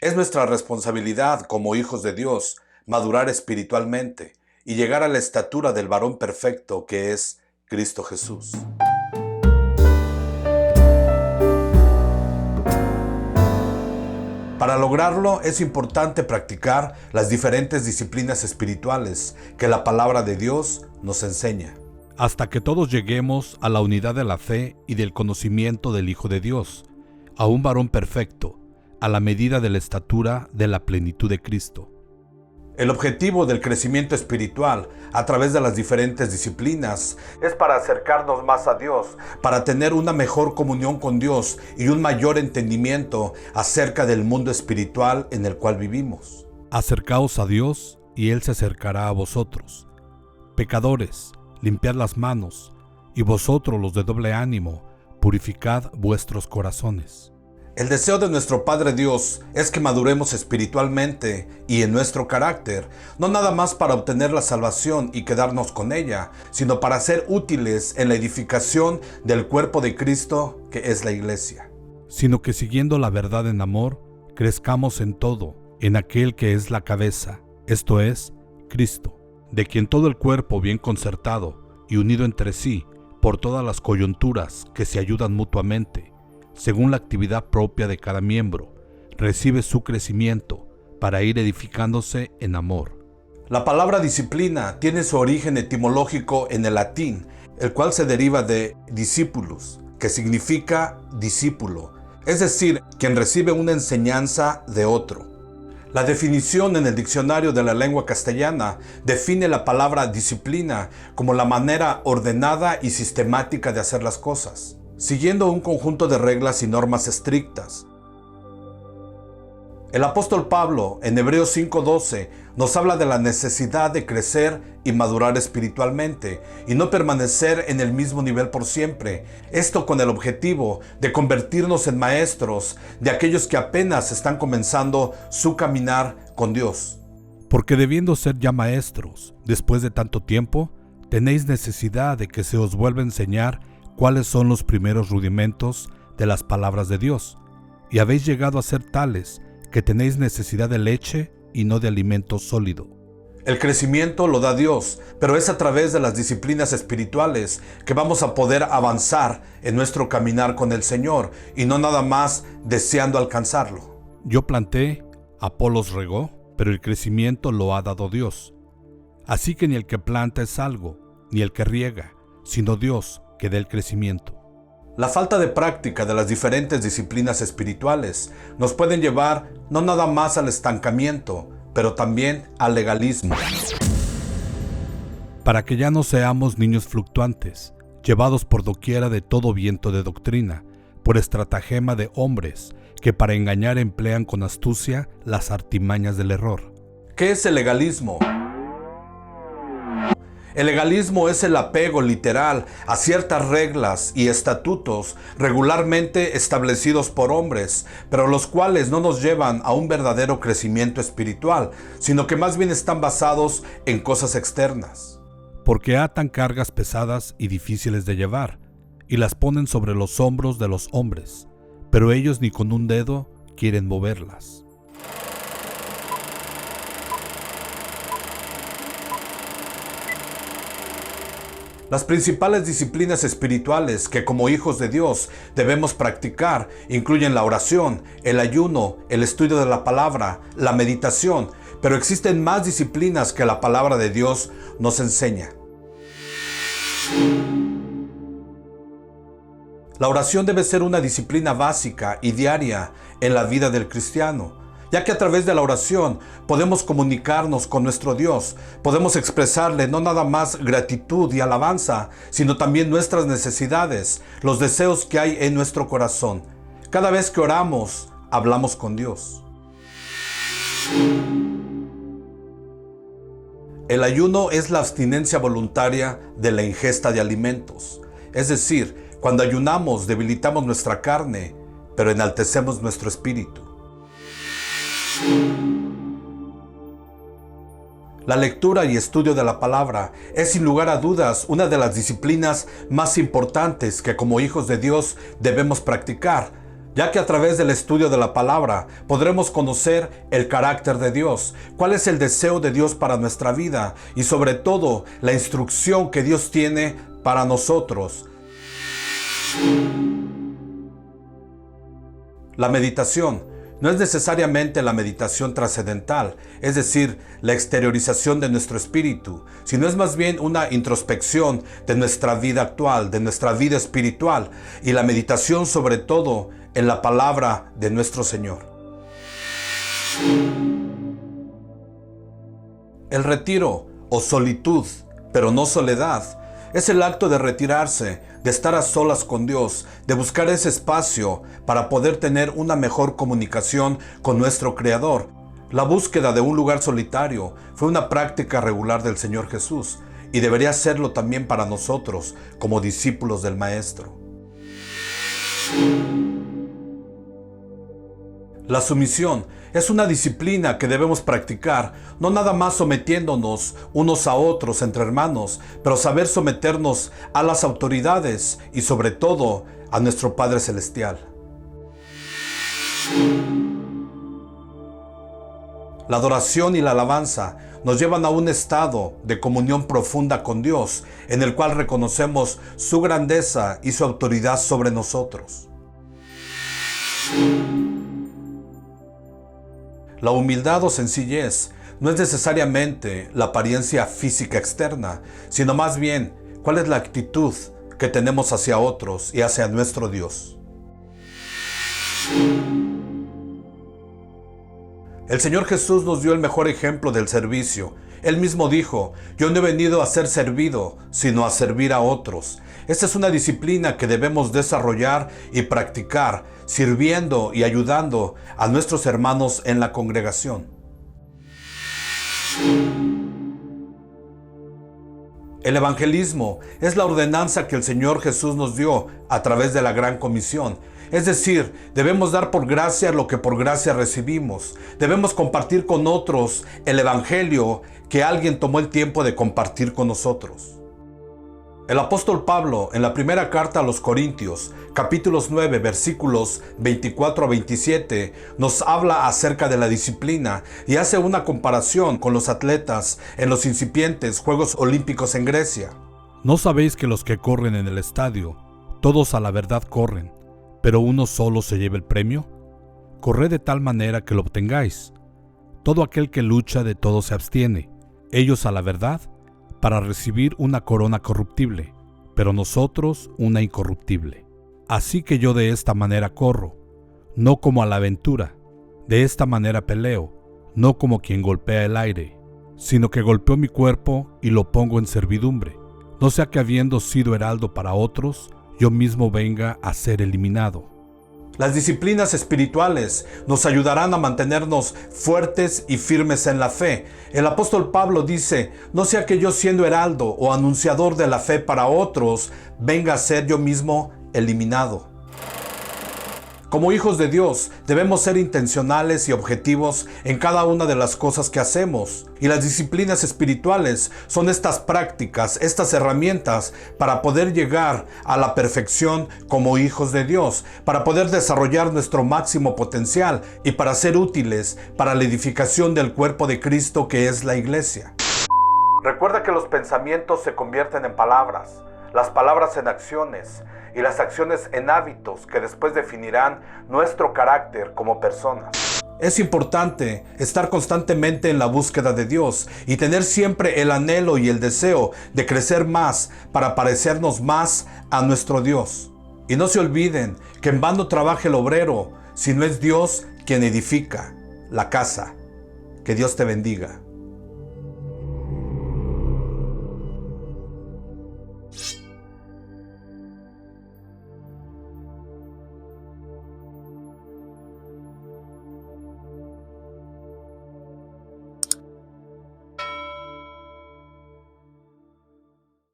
Es nuestra responsabilidad como hijos de Dios madurar espiritualmente y llegar a la estatura del varón perfecto que es Cristo Jesús. Para lograrlo es importante practicar las diferentes disciplinas espirituales que la palabra de Dios nos enseña. Hasta que todos lleguemos a la unidad de la fe y del conocimiento del Hijo de Dios, a un varón perfecto, a la medida de la estatura de la plenitud de Cristo. El objetivo del crecimiento espiritual a través de las diferentes disciplinas es para acercarnos más a Dios, para tener una mejor comunión con Dios y un mayor entendimiento acerca del mundo espiritual en el cual vivimos. Acercaos a Dios y Él se acercará a vosotros. Pecadores, limpiad las manos, y vosotros los de doble ánimo, purificad vuestros corazones. El deseo de nuestro Padre Dios es que maduremos espiritualmente y en nuestro carácter, no nada más para obtener la salvación y quedarnos con ella, sino para ser útiles en la edificación del cuerpo de Cristo, que es la Iglesia. Sino que siguiendo la verdad en amor, crezcamos en todo, en aquel que es la cabeza, esto es, Cristo, de quien todo el cuerpo bien concertado y unido entre sí, por todas las coyunturas que se ayudan mutuamente, según la actividad propia de cada miembro, recibe su crecimiento para ir edificándose en amor. La palabra disciplina tiene su origen etimológico en el latín, el cual se deriva de discipulus, que significa discípulo, es decir, quien recibe una enseñanza de otro. La definición en el diccionario de la lengua castellana define la palabra disciplina como la manera ordenada y sistemática de hacer las cosas, siguiendo un conjunto de reglas y normas estrictas. El apóstol Pablo, en Hebreos 5:12, nos habla de la necesidad de crecer y madurar espiritualmente y no permanecer en el mismo nivel por siempre. Esto con el objetivo de convertirnos en maestros de aquellos que apenas están comenzando su caminar con Dios. Porque debiendo ser ya maestros, después de tanto tiempo, tenéis necesidad de que se os vuelva a enseñar cuáles son los primeros rudimentos de las palabras de Dios, y habéis llegado a ser tales que tenéis necesidad de leche y no de alimento sólido. El crecimiento lo da Dios, pero es a través de las disciplinas espirituales que vamos a poder avanzar en nuestro caminar con el Señor y no nada más deseando alcanzarlo. Yo planté, Apolos regó, pero el crecimiento lo ha dado Dios. Así que ni el que planta es algo, ni el que riega, sino Dios, que dé el crecimiento. La falta de práctica de las diferentes disciplinas espirituales nos pueden llevar no nada más al estancamiento, pero también al legalismo. Para que ya no seamos niños fluctuantes, llevados por doquiera de todo viento de doctrina, por estratagema de hombres que para engañar emplean con astucia las artimañas del error. ¿Qué es el legalismo? El legalismo es el apego literal a ciertas reglas y estatutos regularmente establecidos por hombres, pero los cuales no nos llevan a un verdadero crecimiento espiritual, sino que más bien están basados en cosas externas. Porque atan cargas pesadas y difíciles de llevar, y las ponen sobre los hombros de los hombres, pero ellos ni con un dedo quieren moverlas. Las principales disciplinas espirituales que como hijos de Dios debemos practicar incluyen la oración, el ayuno, el estudio de la palabra, la meditación, pero existen más disciplinas que la palabra de Dios nos enseña. La oración debe ser una disciplina básica y diaria en la vida del cristiano, ya que a través de la oración podemos comunicarnos con nuestro Dios, podemos expresarle no nada más gratitud y alabanza, sino también nuestras necesidades, los deseos que hay en nuestro corazón. Cada vez que oramos, hablamos con Dios. El ayuno es la abstinencia voluntaria de la ingesta de alimentos, es decir, cuando ayunamos debilitamos nuestra carne, pero enaltecemos nuestro espíritu. La lectura y estudio de la palabra es sin lugar a dudas una de las disciplinas más importantes que como hijos de Dios debemos practicar, ya que a través del estudio de la palabra podremos conocer el carácter de Dios, cuál es el deseo de Dios para nuestra vida y sobre todo la instrucción que Dios tiene para nosotros. La meditación no es necesariamente la meditación trascendental, es decir, la exteriorización de nuestro espíritu, sino es más bien una introspección de nuestra vida actual, de nuestra vida espiritual, y la meditación sobre todo en la palabra de nuestro Señor. El retiro o solitud, pero no soledad, es el acto de retirarse, de estar a solas con Dios, de buscar ese espacio para poder tener una mejor comunicación con nuestro Creador. La búsqueda de un lugar solitario fue una práctica regular del Señor Jesús y debería serlo también para nosotros como discípulos del Maestro. La sumisión es una disciplina que debemos practicar, no nada más sometiéndonos unos a otros entre hermanos, pero saber someternos a las autoridades y sobre todo a nuestro Padre Celestial. La adoración y la alabanza nos llevan a un estado de comunión profunda con Dios, en el cual reconocemos su grandeza y su autoridad sobre nosotros. La humildad o sencillez no es necesariamente la apariencia física externa, sino más bien cuál es la actitud que tenemos hacia otros y hacia nuestro Dios. El Señor Jesús nos dio el mejor ejemplo del servicio. Él mismo dijo: yo no he venido a ser servido, sino a servir a otros. Esta es una disciplina que debemos desarrollar y practicar, sirviendo y ayudando a nuestros hermanos en la congregación. El evangelismo es la ordenanza que el Señor Jesús nos dio a través de la Gran Comisión. Es decir, debemos dar por gracia lo que por gracia recibimos. Debemos compartir con otros el evangelio que alguien tomó el tiempo de compartir con nosotros. El apóstol Pablo, en la primera carta a los Corintios, capítulos 9, versículos 24 a 27, nos habla acerca de la disciplina y hace una comparación con los atletas en los incipientes Juegos Olímpicos en Grecia. ¿No sabéis que los que corren en el estadio, todos a la verdad corren, pero uno solo se lleva el premio? Corred de tal manera que lo obtengáis. Todo aquel que lucha de todo se abstiene, ellos a la verdad, para recibir una corona corruptible, pero nosotros una incorruptible. Así que yo de esta manera corro, no como a la aventura, de esta manera peleo, no como quien golpea el aire, sino que golpeo mi cuerpo y lo pongo en servidumbre, no sea que habiendo sido heraldo para otros, yo mismo venga a ser eliminado. Las disciplinas espirituales nos ayudarán a mantenernos fuertes y firmes en la fe. El apóstol Pablo dice: no sea que yo, siendo heraldo o anunciador de la fe para otros, venga a ser yo mismo eliminado. Como hijos de Dios, debemos ser intencionales y objetivos en cada una de las cosas que hacemos. Y las disciplinas espirituales son estas prácticas, estas herramientas para poder llegar a la perfección como hijos de Dios, para poder desarrollar nuestro máximo potencial y para ser útiles para la edificación del cuerpo de Cristo que es la iglesia. Recuerda que los pensamientos se convierten en palabras, las palabras en acciones y las acciones en hábitos que después definirán nuestro carácter como personas. Es importante estar constantemente en la búsqueda de Dios y tener siempre el anhelo y el deseo de crecer más para parecernos más a nuestro Dios. Y no se olviden que en vano trabaja el obrero si no es Dios quien edifica la casa. Que Dios te bendiga.